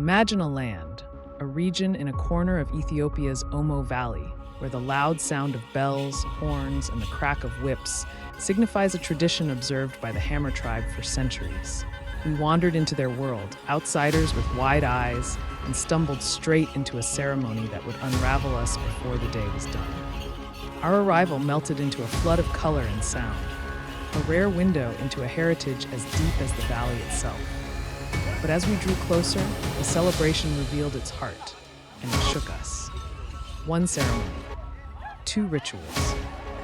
Imagine a land, a region in a corner of Ethiopia's Omo Valley, where the loud sound of bells, horns, and the crack of whips signifies a tradition observed by the Hammer tribe for centuries. We wandered into their world, outsiders with wide eyes, and stumbled straight into a ceremony that would unravel us before the day was done. Our arrival melted into a flood of color and sound, a rare window into a heritage as deep as the valley itself. But as we drew closer, the celebration revealed its heart, and it shook us. One ceremony, two rituals.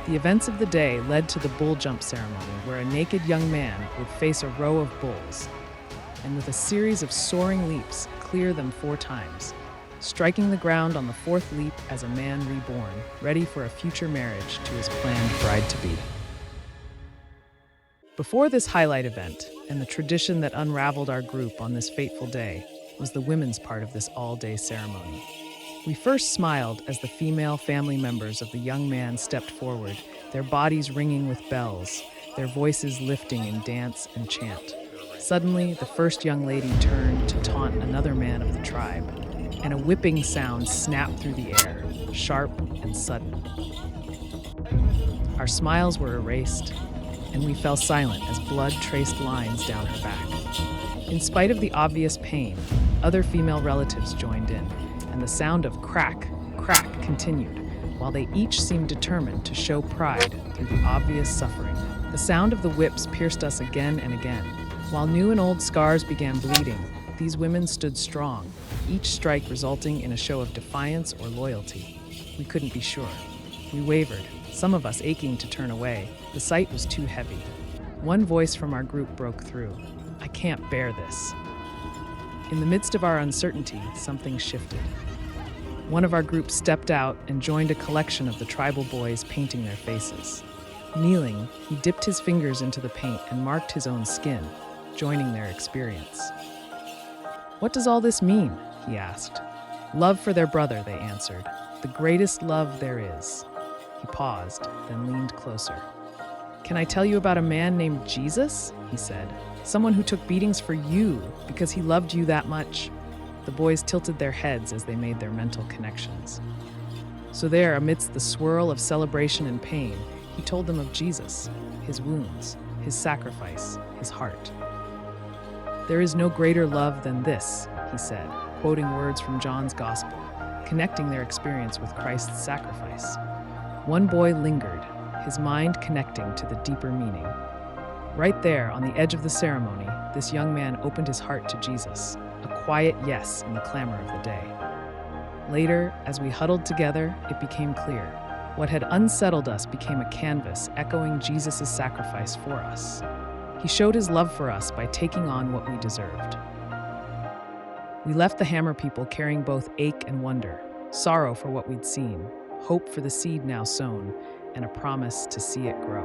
The events of the day led to the bull jump ceremony, where a naked young man would face a row of bulls, and with a series of soaring leaps, clear them 4 times, striking the ground on the 4th leap as a man reborn, ready for a future marriage to his planned bride-to-be. Before this highlight event, and the tradition that unraveled our group on this fateful day, was the women's part of this all-day ceremony. We first smiled as the female family members of the young man stepped forward, their bodies ringing with bells, their voices lifting in dance and chant. Suddenly, the first young lady turned to taunt another man of the tribe, and a whipping sound snapped through the air, sharp and sudden. Our smiles were erased, and we fell silent as blood traced lines down her back. In spite of the obvious pain, other female relatives joined in, and the sound of crack, crack continued, while they each seemed determined to show pride through the obvious suffering. The sound of the whips pierced us again and again. While new and old scars began bleeding, these women stood strong, each strike resulting in a show of defiance or loyalty. We couldn't be sure. We wavered, some of us aching to turn away. The sight was too heavy. One voice from our group broke through. "I can't bear this." In the midst of our uncertainty, something shifted. One of our group stepped out and joined a collection of the tribal boys painting their faces. Kneeling, he dipped his fingers into the paint and marked his own skin, joining their experience. "What does all this mean?" he asked. "Love for their brother," they answered. "The greatest love there is." He paused, then leaned closer. "Can I tell you about a man named Jesus?" he said. "Someone who took beatings for you because he loved you that much." The boys tilted their heads as they made their mental connections. So there, amidst the swirl of celebration and pain, he told them of Jesus, his wounds, his sacrifice, his heart. "There is no greater love than this," he said, quoting words from John's Gospel, connecting their experience with Christ's sacrifice. One boy lingered, his mind connecting to the deeper meaning. Right there, on the edge of the ceremony, this young man opened his heart to Jesus, a quiet yes in the clamor of the day. Later, as we huddled together, it became clear. What had unsettled us became a canvas echoing Jesus' sacrifice for us. He showed his love for us by taking on what we deserved. We left the Hammer people carrying both ache and wonder, sorrow for what we'd seen, hope for the seed now sown, and a promise to see it grow.